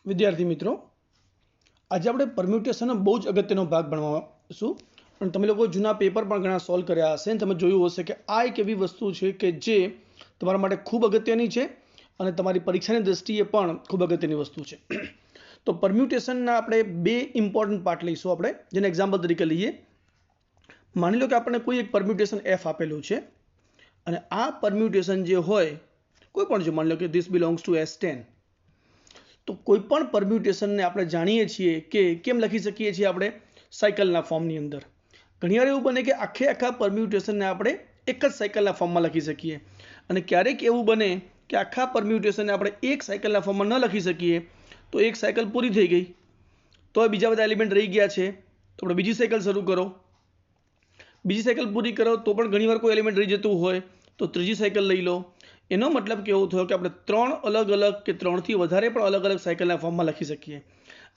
વિદ્યાર્થી મિત્રો, આજે આપણે પરમ્યુટેશનનો બહુ જ અગત્યનો ભાગ ભણવાશું. અને તમે લોકો જૂના પેપર પણ ઘણા સોલ્વ કર્યા હશે અને તમે જોયું હશે કે આ એક એવી વસ્તુ છે કે જે તમારા માટે ખૂબ અગત્યની છે અને તમારી પરીક્ષાની દ્રષ્ટિએ પણ ખૂબ અગત્યની વસ્તુ છે. તો પરમ્યુટેશનના આપણે બે ઇમ્પોર્ટન્ટ પાર્ટ લઈશું આપણે, જેને એક્ઝામ્પલ તરીકે લઈએ. માની લો કે આપણને કોઈ એક પરમ્યુટેશન એફ આપેલું છે અને આ પરમ્યુટેશન જે હોય કોઈ પણ, જો માની લો કે ધીસ બિલોંગ્સ ટુ S10, તો કોઈ પણ પરમ્યુટેશનને આપણે જાણીએ છીએ કે કેમ લખી શકીએ છીએ આપણે સાયકલના ફોર્મની અંદર. ઘણીવાર એવું બને કે આખા પરમ્યુટેશનને આપણે એક જ સાયકલના ફોર્મમાં લખી શકીએ અને ક્યારેક એવું બને કે આખા પરમ્યુટેશનને આપણે એક સાયકલના ફોર્મમાં ન લખી શકીએ તો એક સાયકલ પૂરી થઈ ગઈ, તો બીજા બધા એલિમેન્ટ રહી ગયા છે, તો આપણે બીજી સાયકલ શરૂ કરો. બીજી સાયકલ પૂરી કરો તો પણ ઘણીવાર કોઈ એલિમેન્ટ રહી જતું હોય તો ત્રીજી સાયકલ લઈ લો. એનો મતલબ કેવો થયો કે આપણે ત્રણ અલગ અલગ કે ત્રણથી વધારે પણ અલગ અલગ સાયકલના ફોર્મમાં લખી શકીએ.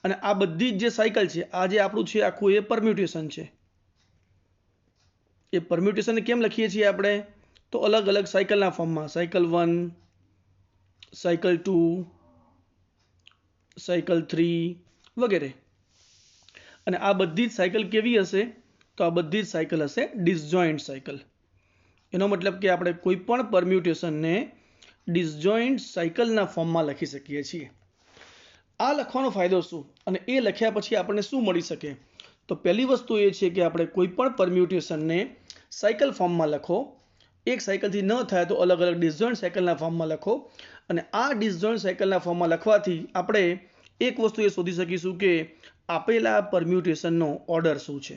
અને આ બધી જ જે સાયકલ છે, આ જે આપણું છે આખું એ પરમ્યુટેશન છે. એ પરમ્યુટેશનને કેમ લખીએ છીએ આપણે? તો અલગ અલગ સાયકલના ફોર્મમાં, સાયકલ 1, સાયકલ 2, સાયકલ 3 વગેરે. અને આ બધી જ સાયકલ કેવી હશે? તો આ બધી જ સાયકલ હશે ડિસજોઇન્ટ સાયકલ. એનો મતલબ કે આપણે કોઈ પણ પરમ્યુટેશનને ડિસજોઇન્ટ સાયકલના ફોર્મમાં લખી શકીએ છીએ. આ લખવાનો ફાયદો શું અને એ લખ્યા પછી આપણને શું મળી શકે? તો પહેલી વસ્તુ એ છે કે આપણે કોઈ પણ પરમ્યુટેશનને સાયકલ ફોર્મમાં લખો. એક સાયકલથી ન થાય તો અલગ અલગ ડિસજોઇન્ટ સાયકલના ફોર્મમાં લખો. અને આ ડિસજોઇન્ટ સાયકલના ફોર્મમાં લખવાથી આપણે એક વસ્તુ એ શોધી શકીશું કે આપેલા પરમ્યુટેશનનો ઓર્ડર શું છે.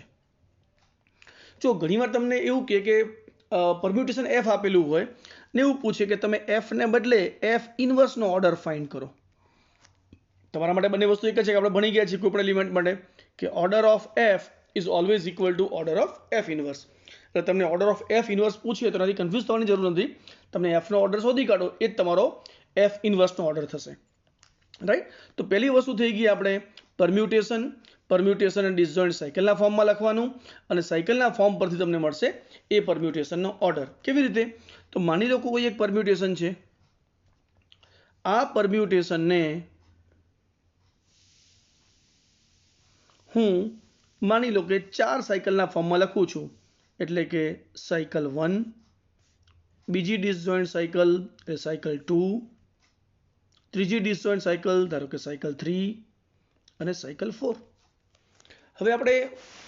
જો ઘણીવાર તમને એવું કે પરમ્યુટેશન એફ આપેલું હોય ને એવું પૂછે કે તમે એફને બદલે એફ ઇનવર્સનો ઓર્ડર ફાઇન્ડ કરો. તમારા માટે બંને વસ્તુ એક જ છે કે આપણે ભણી ગયા છીએ કોઈ પણ એલિમેન્ટ માટે કે order of F is always equal to order of F inverse. એટલે તમને ઓર્ડર ઓફ એફ ઇનવર્સ પૂછીએ તો એનાથી કન્ફ્યુઝ થવાની જરૂર નથી. તમને એફનો ઓર્ડર શોધી કાઢો, એ જ તમારો એફ ઇનવર્સનો ઓર્ડર થશે. રાઈટ? તો પહેલી વસ્તુ થઈ ગઈ આપણે પરમ્યુટેશન અને ડિસજોઇન્ટ સાયકલના ફોર્મમાં લખવાનું, અને સાયકલના ફોર્મ પરથી તમને મળશે એ પરમ્યુટેશનનો ઓર્ડર. કેવી રીતે? તો માની લો કોઈ એક પરમ્યુટેશન છે. આ પરમ્યુટેશનને હું માની લો કે 4 સાયકલના ફોર્મમાં લખું છું. એટલે કે સાયકલ 1, બીજી ડિસજોઇન્ટ સાયકલ એટલે સાયકલ 2, ત્રીજી ડિસજોઇન્ટ સાયકલ ધારો કે સાયકલ 3 અને સાયકલ 4. હવે આપણે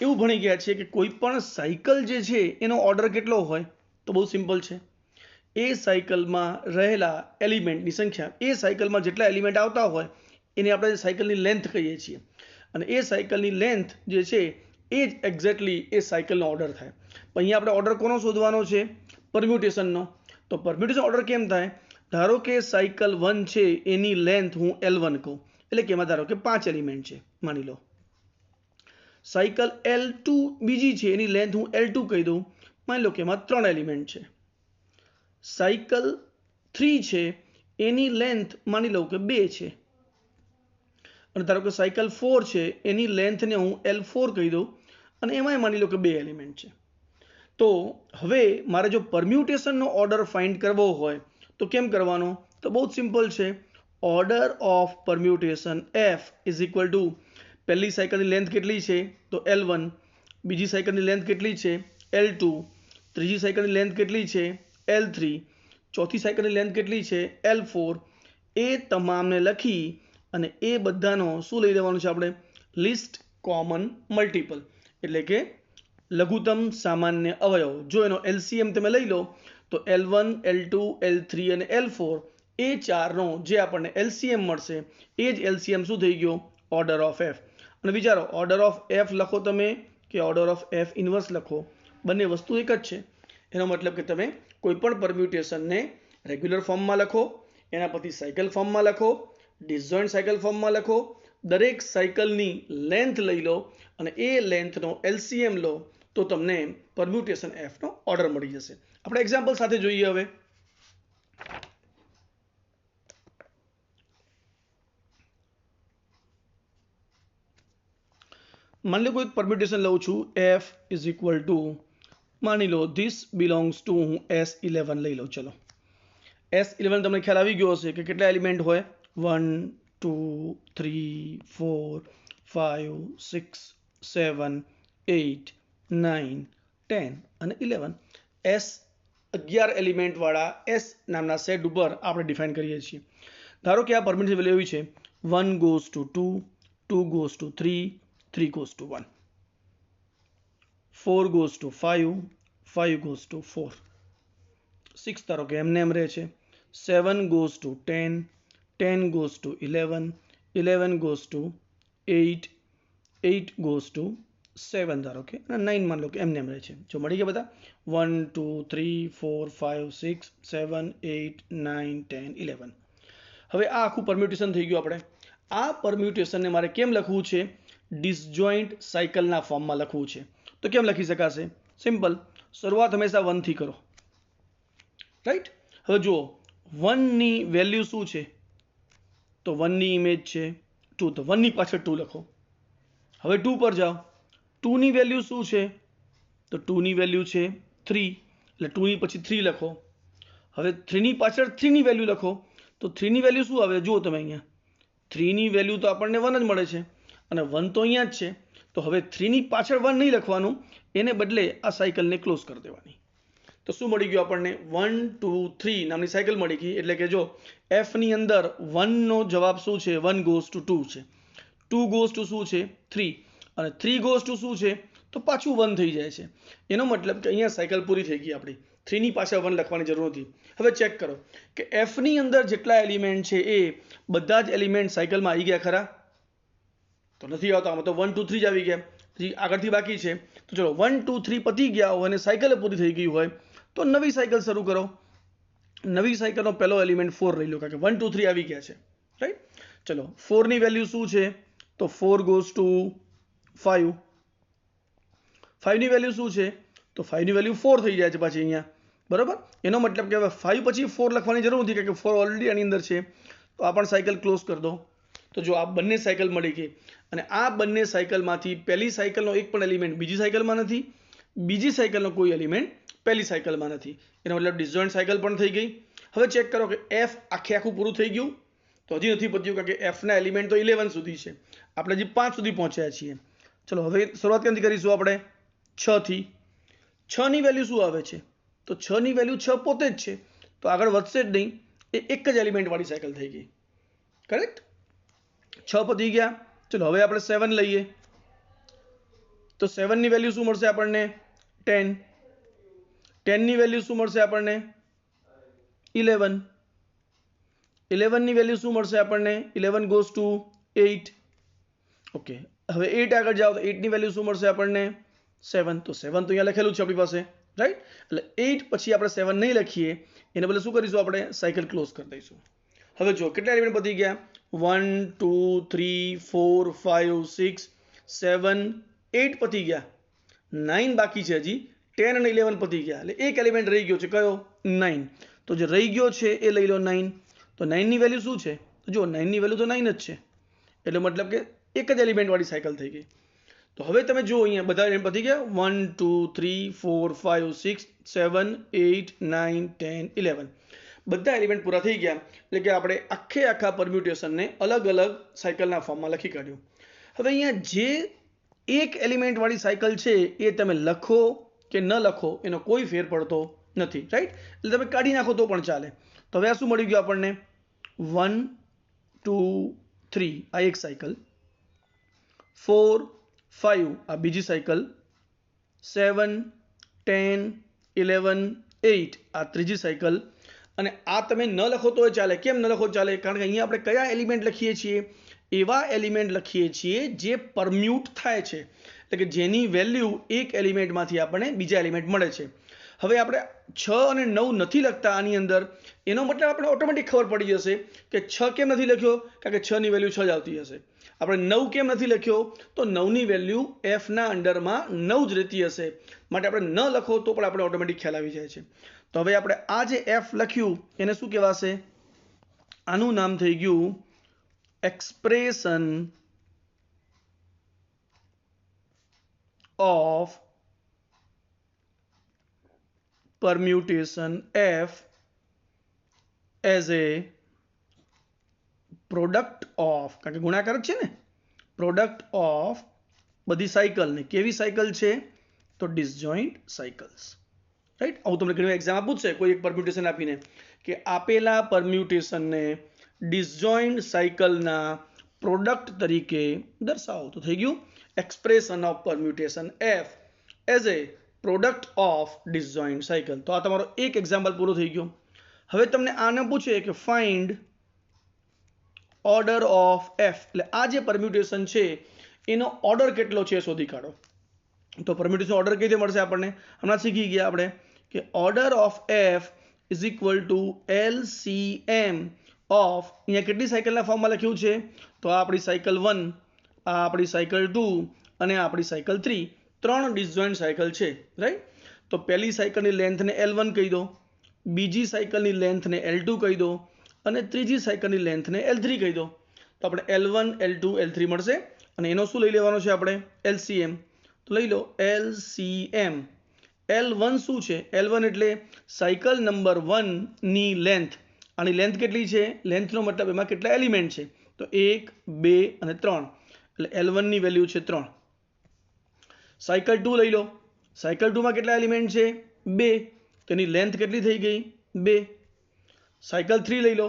એવું ભણી ગયા છીએ કે કોઈ પણ સાયકલ જે છે એનો ઓર્ડર કેટલો હોય? તો બહુ સિમ્પલ છે. એ સાયકલમાં રહેલા એલિમેન્ટની સંખ્યા, એ સાયકલમાં જેટલા એલિમેન્ટ આવતા હોય એને આપણે સાયકલની લેન્થ કહીએ છીએ. અને એ સાયકલની લેન્થ જે છે એ જ એક્ઝેક્ટલી એ સાયકલનો ઓર્ડર થાય. પણ અહીંયા આપણે ઓર્ડર કોનો શોધવાનો છે? પરમ્યુટેશનનો. તો પરમ્યુટેશન ઓર્ડર કેમ થાય? ધારો કે સાયકલ 1 છે એની લેન્થ હું L1 કહું, એટલે કે એમાં ધારો કે 5 એલિમેન્ટ છે માની લો. સાયકલ L2 બીજી છે એની લેન્થ હું L2 કહી દઉં, માની લો કે એમાં 3 એલિમેન્ટ છે. સાયકલ 3 છે એની લેન્થ માની લો કે 2 છે. અને ધારો કે સાયકલ 4 છે એની લેન્થને હું L4 કહી દઉં અને એમાંય માની લો કે 2 એલિમેન્ટ છે. તો હવે મારે જો પરમ્યુટેશનનો ઓર્ડર ફાઇન્ડ કરવો હોય તો કેમ કરવાનો? તો બહુ જ સિમ્પલ છે. Order of permutation F is equal two પહેલી સાયકલની લેન્થ કેટલી છે? તો L1. બીજી સાયકલની લેન્થ કેટલી છે? L2. ત્રીજી સાયકલની લેન્થ કેટલી છે? L3. ચોથી સાયકલની લેન્થ કેટલી છે? L4. એ તમામને લખી અને એ બધાનો શું લઈ લેવાનું છે આપણે? લિસ્ટ કોમન મલ્ટિપલ, એટલે કે લઘુત્તમ સામાન્ય અવયવ. જો એનો LCM તમે લઈ લો તો L1, L2, L3 અને L4 એ ચારનો જે આપણને LCM મળશે એ જ LCM શું થઈ ગયો? Order of F. અને વિચારો, ઓર્ડર ઓફ એફ લખો તમે કે ઓર્ડર ઓફ એફ ઇનવર્સ લખો, બંને વસ્તુ એક જ છે. એનો મતલબ કે તમે કોઈ પણ પરમ્યુટેશનને રેગ્યુલર ફોર્મમાં લખો, એના પછી સાયકલ ફોર્મમાં લખો, ડિસજોઇન્ટ સાયકલ ફોર્મમાં લખો, દરેક સાયકલની લેન્થ લઈ લો અને એ લેન્થનો LCM લો તો તમને પરમ્યુટેશન એફનો ઓર્ડર મળી જશે. આપણે એક્ઝામ્પલ સાથે જોઈએ હવે. માની લો કોઈ પરમ્યુટેશન લઉં છું, એફ ઇઝ ઇક્વલ ટુ માની લો ધીસ બિલોંગ્સ ટુ હું S11 લઈ લઉં. ચલો S11 તમને ખ્યાલ આવી ગયો હશે કે કેટલા એલિમેન્ટ હોય? 1, 2 3 4 5 6 7 8 9 10 અને 11 એસ 11 એલિમેન્ટ વાળા એસ નામના સેટ ઉપર આપણે ડિફાઇન કરીએ છીએ. ધારો કે આ પરમિટિવ વેલ્યુ એવી છે 1 goes to 2, 2 goes to 3, 3 goes to 1, 4 goes to 5, 5 goes to 4, 6 ધારો કે એમને એમ રહે છે, 7 goes to 10, 10 goes to 11, 11 goes to 8, 8 goes to 7 ધારો કે અને 9 માન લો કે એમને એમ રહે છે. જો મળી ગયા બધા 1 2 3 4 5 6 7 8 9 10 11. હવે આ આખું પરમ્યુટેશન થઈ ગયું. આપણે આ પરમ્યુટેશનને મારે કેમ લખવું છે? ડિસજોઇન્ટ સાયકલના ફોર્મમાં લખવું છે. તો કેમ લખી શકાશે? સિમ્પલ, શરૂઆત હંમેશા 1 થી કરો, રાઈટ. હવે જુઓ 1 ની વેલ્યુ શું છે? તો 1 ની ઇમેજ છે 2, તો 1 ની પાછળ 2 લખો. હવે 2 પર જાઓ, 2 ની વેલ્યુ શું છે? તો 2 ની વેલ્યુ છે 3, એટલે 2 ની પછી 3 લખો. હવે 3 ની પાછળ 3 ની વેલ્યુ લખો, તો 3 ની વેલ્યુ શું આવે? જુઓ તમે અહીંયા 3 ની વેલ્યુ તો આપણને 1 જ મળે છે અને 1 તો અહીંયા જ છે. તો હવે 3 ની પાછળ 1 નહીં લખવાનું, એને બદલે આ સાયકલને ક્લોઝ કરી દેવાની. તો શું મળી ગયું આપણને? 1 2 3 નામની સાયકલ મળી ગઈ. એટલે કે જો એફ ની અંદર 1 નો જવાબ શું છે? 1 goes to 2 છે, 2 goes to શું છે? 3, અને 3 goes to શું છે? તો પાછું 1 થઈ જાય છે. એનો મતલબ કે અહીંયા સાયકલ પૂરી થઈ ગઈ આપણી. 3 ની પાછળ 1 લખવાની જરૂર નથી. હવે ચેક કરો કે એફ ની અંદર જેટલા એલિમેન્ટ છે એ બધા જ એલિમેન્ટ સાયકલમાં આવી ગયા ખરા? તો નથી આવતા. આમાં તો 1 2 3 જ આવી ગયા, હજી આગળથી બાકી છે. તો ચલો 1 2 3 પતી ગયા હોય અને સાયકલ પૂરી થઈ ગઈ હોય તો નવી સાયકલ શરૂ કરો. નવી સાયકલનો પહેલો એલિમેન્ટ 4 લઈ લો, કારણ કે 1 2 3 આવી ગયા છે, રાઈટ. ચલો 4 ની વેલ્યુ શું છે? તો 4 goes to 5. 5 ની વેલ્યુ શું છે? તો 5 ની વેલ્યુ 4 થઈ જાય છે પાછી અહીંયા, બરોબર. એનો મતલબ કે હવે 5 પછી 4 લખવાની જરૂર નથી, કારણ કે 4 ઓલરેડી આની અંદર છે. તો આ પણ સાયકલ ક્લોઝ કરી દો. તો જો આ બંને સાયકલ મળી ગઈ, અને આ બંને સાયકલમાંથી પહેલી સાયકલનો એક પણ એલિમેન્ટ બીજી સાયકલમાં નથી, બીજી સાયકલનો કોઈ એલિમેન્ટ પહેલી સાયકલમાં નથી. એનો મતલબ ડિસજોઇન્ટ સાયકલ પણ થઈ ગઈ. હવે ચેક કરો કે એફ આખું પૂરું થઈ ગયું? તો હજી નથી પત્યું, કારણ કે એફના એલિમેન્ટ તો 11 સુધી છે, આપણે હજી 5 સુધી પહોંચ્યા છીએ. ચલો હવે શરૂઆત ક્યાંથી કરીશું? આપણે 6 થી. 6 ની વેલ્યુ શું આવે છે? તો 6 ની વેલ્યુ 6 પોતે જ છે, તો આગળ વધશે જ નહીં. એ એક જ એલિમેન્ટ વાળી સાયકલ થઈ ગઈ, કરેક્ટ. 6 પતી ગયા. ચલો હવે આપણે 7 લઈએ, તો 7 ની વેલ્યુ શું મળશે આપણને? 10. 10 ની વેલ્યુ શું મળશે આપણને? 11. 11 ની વેલ્યુ શું મળશે આપણને? 11 goes to 8. ઓકે, હવે 8 આગળ જાઓ તો 8 ની વેલ્યુ શું મળશે આપણને? 7. તો 7 તો અહીંયા લખેલું છે આપણી પાસે, રાઈટ. એટલે 8 પછી આપણે 7 નહીં લખીએ, એને બદલે શું કરીશું? આપણે સાયકલ ક્લોઝ કરી દઈશું. હવે જો કેટલા એલિમેન્ટ પતી ગયા? 1 2 3 4 5 6 7 8 પતી ગયા, 9 બાકી છે હજી. 10 અને 11 પતી ગયા, એટલે એક એલિમેન્ટ રહી ગયો છે. કયો? 9. તો જે રહી ગયો છે એ લઈ લો 9. તો 9 ની વેલ્યુ શું છે? તો જો 9 ની વેલ્યુ તો 9 જ છે, એટલે મતલબ કે એક જ એલિમેન્ટ વાળી સાયકલ થઈ ગઈ. તો હવે તમે જુઓ અહીંયા બધા એલિમેન્ટ પતી ગયા. 1 2 3 4 5 6 7 8 9 10 11 બધા એલિમેન્ટ પૂરા થઈ ગયા. એટલે કે આપણે આખા પરમ્યુટેશનને અલગ અલગ સાયકલના ફોર્મમાં લખી કાઢ્યું. હવે અહીંયા જે એક એલિમેન્ટ વાળી સાયકલ છે એ તમે લખો કે ન લખો એનો કોઈ ફેર પડતો નથી, રાઈટ. એટલે તમે કાઢી નાખો તો પણ ચાલે. તો હવે આ શું મળી ગયું આપણને? 1 2 3 આ એક સાયકલ, 4 5 આ બીજી સાયકલ, 7 10 11 8 આ ત્રીજી સાયકલ. અને આ તમે ન લખો તો ચાલે. કેમ ન લખો ચાલે? કારણ કે અહીંયા આપણે કયા એલિમેન્ટ લખીએ છીએ? એવા એલિમેન્ટ લખીએ છીએ જે પરમ્યુટ થાય છે, એટલે કે જેની વેલ્યુ એક એલિમેન્ટમાંથી આપણને બીજા એલિમેન્ટ મળે છે. હવે આપણે 6 અને 9 નથી લખતા આની અંદર, એનો મતલબ આપણે ઓટોમેટિક ખબર પડી જશે કે 6 કેમ નથી લખ્યો? કારણ કે 6 ની વેલ્યુ 6 જ આવતી હશે. આપણે 9 કેમ નથી લખ્યો? તો 9 ની વેલ્યુ એફના અંડરમાં 9 જ રહેતી હશે, માટે આપણે ન લખો તો પણ આપણે ઓટોમેટિક ખ્યાલ આવી જાય છે. તો હવે આપણે આ જે એફ લખ્યું એને શું કહેવાશે? આનું નામ થઈ ગયું expression of permutation f as a product of, કારણ કે ગુણાકાર જ છે ને, પ્રોડક્ટ ઓફ બધી સાયકલને. કેવી સાયકલ છે? તો ડિસજોઇન્ટ સાયકલ્સ. રાઈટ. હું તમને ઘણી એક્ઝામ આપું છે કોઈ એક પરમ્યુટેશન આપીને કે આપેલા પરમ્યુટેશનને ડિસજોઇન્ટ સાયકલના પ્રોડક્ટ તરીકે દર્શાવો. તો થઈ ગયું expression of permutation F as a product of disjoint cycle. તો આ તમારો એક એક્ઝામ્પલ પૂરો થઈ ગયો. હવે તમને આને પૂછે કે ફાઇન્ડ ઓર્ડર ઓફ એફ, એટલે આ જે પરમ્યુટેશન છે એનો ઓર્ડર કેટલો છે શોધી કાઢો. તો પરમ્યુટેશન ઓર્ડર કઈ રીતે મળશે આપણને? હમણાં શીખી ગયા આપણે કે order of F is equal two LCM of, અહીંયા કેટલી સાયકલના ફોર્મમાં લખ્યું છે? તો આ આપણી સાયકલ 1, આ આપણી સાયકલ 2 અને આ આપણી સાયકલ 3. 3 ડિસજોઇન્ટ સાયકલ છે. રાઈટ. તો પહેલી સાયકલની લેન્થને L1 કહી દો, બીજી સાયકલની લેન્થને L2 કહી દો અને ત્રીજી સાયકલની લેન્થને L3 કહી દો. તો આપણે L1, L2, L3 મળશે અને એનો શું લઈ લેવાનો છે આપણે? LCM. તો લઈ લો LCM. L1 શું છે? L1 એટલે સાયકલ નંબર 1 ની લેન્થ. આની લેન્થ કેટલી છે? લેન્થનો મતલબ એમાં કેટલા એલિમેન્ટ છે? તો 1, 2 અને 3. એટલે L1 ની વેલ્યુ છે 3. સાયકલ 2 લઈ લો. સાયકલ 2 માં કેટલા એલિમેન્ટ છે? 2. તેની લેન્થ કેટલી થઈ ગઈ? 2. સાયકલ 3 લઈ લો.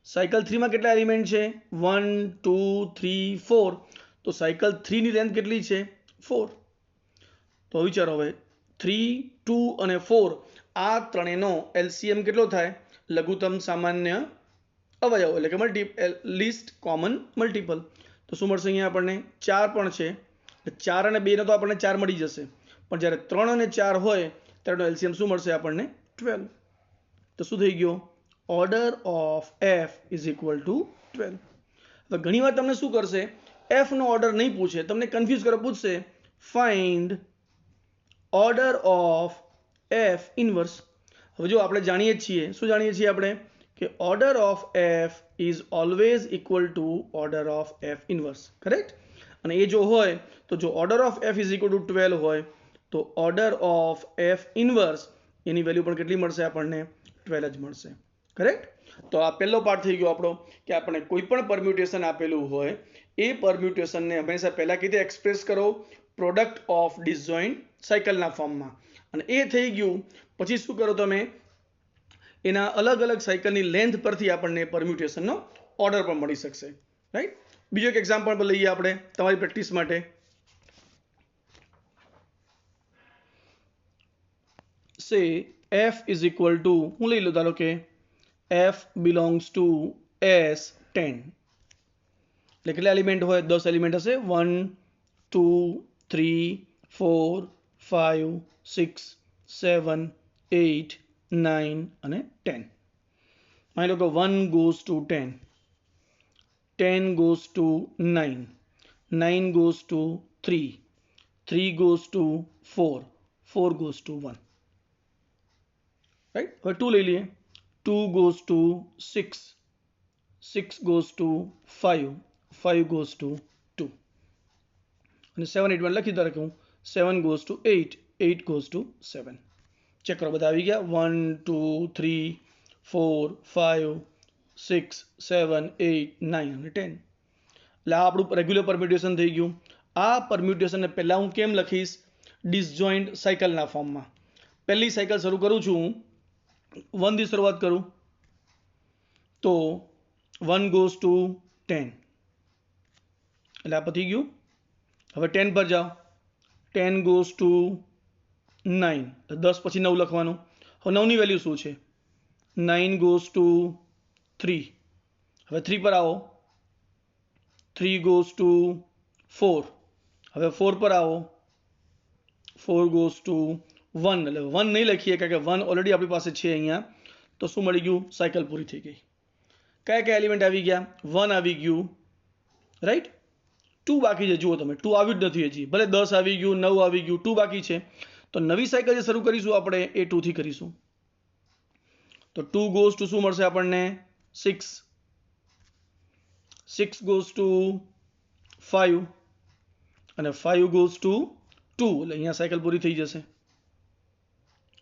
સાયકલ 3 માં કેટલા એલિમેન્ટ છે? 1, 2, 3, 4. તો સાયકલ 3 ની લેન્થ કેટલી છે? 4. તો વિચારો હવે 3, 2 અને 4 આ ત્રણેયનો LCM કેટલો થાય? લઘુત્તમ સામાન્ય અવયવ, એટલે કે લીસ્ટ કોમન મલ્ટિપલ. તો શું મળશે? અહીંયા આપણને 4 પણ છે. 4 અને 2 નો તો આપણને 4 મળી જશે, પણ જ્યારે 3 અને 4 હોય ત્યારે LCM શું મળશે આપણને? 12. તો શું થઈ ગયો? Order of F is equal two 12. હવે ઘણી વાર તમને શું કરશે? એફ નો ઓર્ડર નહીં પૂછે, તમને કન્ફ્યુઝ કરવા પૂછશે find order of F inverse. હવે જો આપણે જાણીએ છીએ, શું જાણીએ છીએ આપણે? કે order of F is always equal to order of F inverse. Correct. અને એ જો હોય તો જો order of F is equal two 12 હોય તો order of F inverse any value પણ કેટલી મળશે આપણને? 12 જ મળશે. કરેક્ટ. તો આ પહેલો પાર્ટ થઈ ગયો આપણો કે આપણે કોઈ પણ પરમ્યુટેશન આપેલું હોય એ પરમ્યુટેશનને હંમેશા પહેલા કઈ રીતે એક્સપ્રેસ કરો? પ્રોડક્ટ ઓફ ડિસજોઇન્ટ સાયકલના ફોર્મમાં. અને એ થઈ ગયું પછી શું કરો તમે? એના અલગ અલગ સાયકલની લેન્થ પરથી આપણને પરમ્યુટેશનનો ઓર્ડર પણ મળી શકશે. રાઈટ. બીજો એક એક્ઝામ્પલ લઈએ આપણે તમારી પ્રેક્ટિસ માટે. સે f ઇઝ ઇક્વલ ટુ, હું લઈ લો ધારો કે f બિલોંગ્સ ટુ S10. એટલે કેટલા એલિમેન્ટ હોય? 10 એલિમેન્ટ હશે. 1, 2, 3, 4, 5, 6, 7, 8, 9 અને 10. માની લો કે 1 goes to 10, 10 goes to 9, 9 goes to 3, 3 goes to 4, 4 goes to 1. Right. હવે 2 લઈ લઈએ. 2 goes to 6, 6 goes to 5, 5 goes to 2 અને 7, 8 માં લખી દો કે હું 7 goes to 8, 8 goes to 7. Check કરો બધા આવી ગયા? 1, 2, 3, 4, 5, 6, 7, 8, 9 અને 10. એટલે આ આપણું રેગ્યુલર પરમ્યુટેશન થઈ ગયું. આ પરમ્યુટેશનને પહેલા હું કેમ લખીશ? ડિસજોઇન્ટ સાયકલના ફોર્મમાં. પહેલી સાયકલ શરૂ કરું છું હું 1 થી શરૂઆત કરું તો 1 goes to 10, એટલે આ પતી ગયું. હવે 10 પર જાઓ. 10 goes to 9, 10 પછી 9 લખવાનું. હવે 9 ની વેલ્યુ શું છે? 9 goes to 3. હવે 3 પર આવો. 3 goes to 4. હવે 4 પર આવો. 4 goes to 1. એટલે 1 નહીં લખીએ કારણ કે 1 ઓલરેડી આપણી પાસે છે અહીંયા. તો શું મળી ગયું? સાયકલ પૂરી થઈ ગઈ. કયા કયા એલિમેન્ટ આવી ગયા? 1 આવી ગયું. રાઈટ. 2 બાકી છે. જુઓ તમે 2 આવ્યું જ નથી હજી. ભલે 10 આવી ગયું, 9 આવી ગયું, 2 બાકી છે. તો નવી સાયકલ જે શરૂ કરીશું આપણે એ 2 થી કરીશું. તો 2 goes to શું મળશે આપણને? 6. 6 goes to 5 અને 5 goes to 2. એટલે અહીંયા સાયકલ પૂરી થઈ જશે.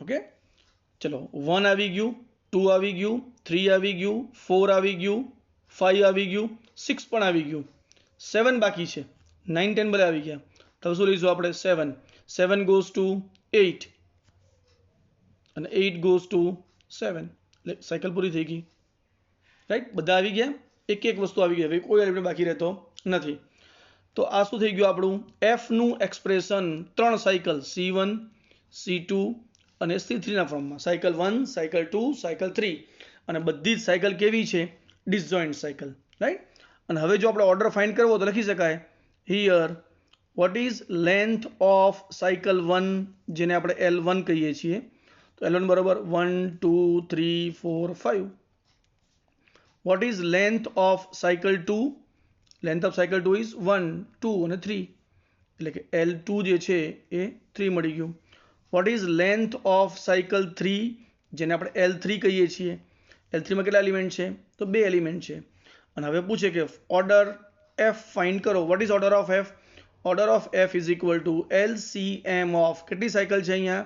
ઓકે. ચલો 1 આવી ગયું, 2 આવી ગયું, 3 આવી ગયું, 4 આવી ગયું, 5 આવી ગયું, 6 પણ આવી ગયું, 7 બાકી છે, 9 10 બધા આવી ગયા. તો શું લઈશું આપણે 7 goes to 8 અને 8 goes to 7 એટલે સાયકલ પૂરી થઈ ગઈ. રાઈટ, બધા આવી ગયા, એક એક વસ્તુ આવી ગઈ, હવે કોઈ એલિમેન્ટ બાકી રહેતો નથી. તો આ શું થઈ ગયું આપણું f નું એક્સપ્રેશન 3 સાયકલ C1 C2 અને C3 ના ફોર્મમાં, સાયકલ 1 સાયકલ 2 સાયકલ 3 અને બધી જ સાયકલ કેવી છે? Disjoint cycle. રાઈટ, અને હવે જો આપણે ઓર્ડર ફાઇન્ડ કરવો તો લખી શકાય here what is length of cycle 1 જેને આપણે L1 કહીએ છીએ. તો L1 બરાબર 1 2 3 4 5. What is length of cycle 2? Length of cycle 2 is 1 2 અને 3 એટલે કે L2 જે છે એ 3 મળી ગયું. What is length of cycle 3 જેને આપણે L3 કહીએ છીએ? L3 માં કેટલા એલિમેન્ટ છે? તો 2 એલિમેન્ટ છે. અને હવે પૂછે કે ઓર્ડર f ફાઇન્ડ કરો. What is order of f? Order of f is equal two LCM of કેટલી સાયકલ છે અહીંયા?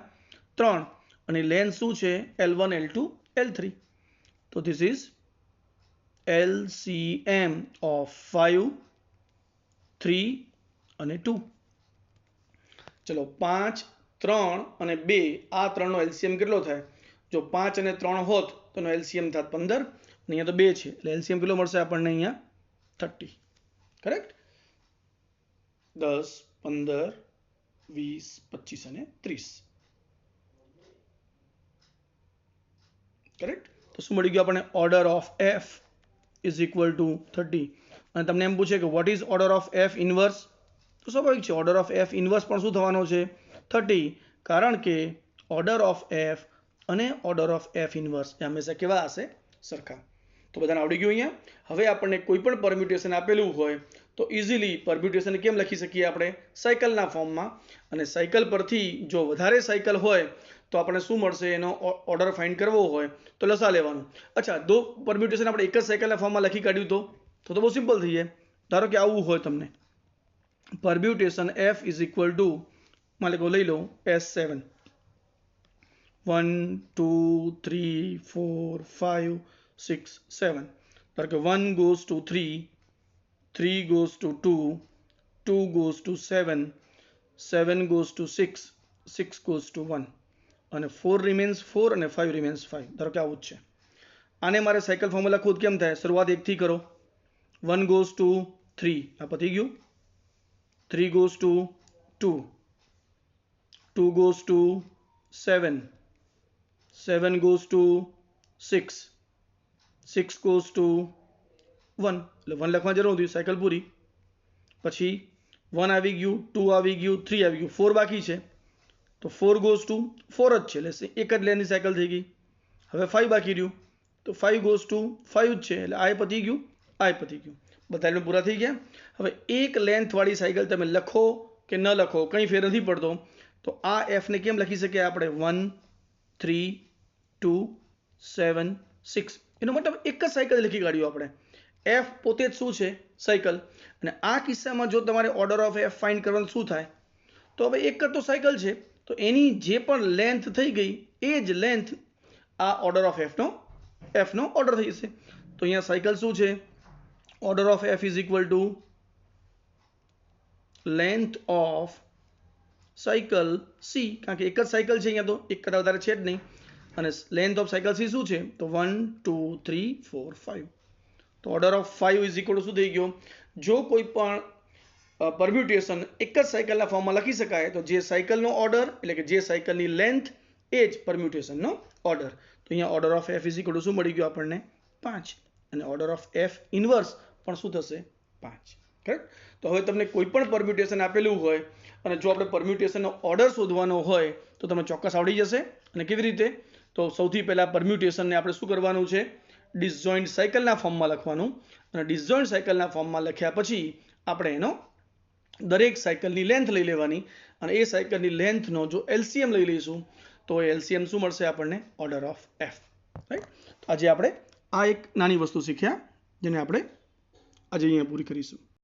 3 અને લેન્થ શું છે? L1 L2 L3. તો ધીસ ઇઝ LCM of 5 3 અને 2. ચલો 5 3 અને 2 આ ત્રણનો LCM કેટલો થાય? જો 5 અને 3 હોત તો એનો LCM થાત 15 અને અહીંયા તો 2 છે એટલે LCM કેટલો મળશે આપણને અહીંયા? 30. કરેક્ટ? 10 15 20 25 અને 30. કરેક્ટ? તો શું મળી ગયું આપણને? Order of f is equal two 30. અને તમને એમ પૂછે કે what is order of f inverse? તો સ્વાભાવિક છે, ઓર્ડર ઓફ f ઇનવર્સ પણ શું થવાનો છે? 30. કારણ કે ઓર્ડર ઓફ f અને ઓર્ડર ઓફ f ઇનવર્સ એ હંમેશા કેવા હશે? સરખા. તો બધાને આવડી ગયું અહીંયા. હવે આપણને કોઈ પણ પરમ્યુટેશન આપેલું હોય તો ઇઝીલી પરમ્યુટેશન કેમ લખી શકીએ આપણે? સાયકલના ફોર્મમાં. અને સાયકલ પરથી જો વધારે સાયકલ હોય તો આપણે શું મળશે? એનો ઓર્ડર ફાઇન્ડ કરવો હોય તો લસા લેવાનું. અચ્છા, દો પરમ્યુટેશન આપણે એક જ સાયકલના ફોર્મમાં લખી કાઢ્યું તો બહુ સિમ્પલ થઈ જાય. ધારો કે આવું હોય તમને permutation f is equal two માની લો લઈ લો S7 1 2 3 4 5 6 7. ધારો કે 1 goes to 3 3 goes to 2 2 goes to 7 7 goes to 6 6 goes to 1 અને 4 રિમેન્સ 4 અને 5 રિમેન્સ 5. ધારો કે આવું જ છે. આને મારે સાયકલ ફોર્મ્યુલા ખુદ કેમ થાય? શરૂઆત 1 થી કરો. 1 goes to 3 આ પતી ગયું. 3 goes to 2 2 goes to 7 7 goes to 6 6 goes to 1 એટલે 1 લખવા જરૂર નથી, સાયકલ પૂરી. પછી 1 આવી ગયું, 2 આવી ગયું, 3 આવી ગયું, 4 બાકી છે તો 4 goes to 4 જ છે એટલે એક જ લેનની સાયકલ થઈ ગઈ. હવે 5 બાકી રહ્યું તો 5 goes to 5 જ છે એટલે આ પતી ગયું, આ પતી ગયું. બધા એલિમેન્ટ પૂરા થઈ ગયા. હવે એક લેન્થ વાળી સાયકલ તમે લખો કે ન લખો કંઈ ફેર નથી પડતો. તો આ f ને કેમ લખી શકીએ આપણે? 1 3 2 7 6. એનો મતલબ એક જ સાયકલ લખી કાઢ્યું આપણે. f પોતે જ શું છે? સાયકલ. અને આ કિસ્સામાં જો તમારે ઓર્ડર ઓફ f ફાઇન્ડ કરવાનું શું થાય? તો હવે એક જ તો સાયકલ છે તો એની જે પણ લેન્થ થઈ ગઈ એ જ લેન્થ આ ઓર્ડર ઓફ f નો ઓર્ડર થઈ જશે. તો અહીંયા સાયકલ શું છે? Order of f is equal to length of cycle c, કારણ કે એક જ સાયકલ છે અહીંયા તો એક કરતા વધારે છે જ નહીં. અને લેન્થ ઓફ સાયકલ c શું છે? તો 1 2 3 4 5. તો order of 5 is equal two શું થઈ ગયો? જો કોઈ પણ પરમ્યુટેશન એક જ સાયકલના ફોર્મમાં લખી શકાય તો જે સાયકલનો ઓર્ડર એટલે કે જે સાયકલની લેન્થ એ જ પરમ્યુટેશનનો ઓર્ડર. તો અહીંયા order of f is equal two શું મળી ગયું આપણને? 5. અને ઓર્ડર ઓફ f ઇનવર્સ પણ શું થશે? 5. કરેક્ટ? તો હવે તમને કોઈ પણ પરમ્યુટેશન આપેલું હોય અને જો આપણે પરમ્યુટેશનનો ઓર્ડર શોધવાનો હોય તો તમને ચોક્કસ આવડી જશે. અને કેવી રીતે? તો સૌથી પહેલાં પરમ્યુટેશનને આપણે શું કરવાનું છે? ડિસજોઇન્ટ સાયકલના ફોર્મમાં લખવાનું. અને ડિસજોઇન્ટ સાયકલના ફોર્મમાં લખ્યા પછી આપણે એનો દરેક સાયકલની લેન્થ લઈ લેવાની અને એ સાયકલની લેન્થનો જો LCM લઈ લઈશું તો એ LCM શું મળશે આપણને? Order of f. રાઈટ? આજે આપણે આ એક નાની વસ્તુ શીખ્યા જેને આપણે આજે અહીંયા પૂરી કરીશું.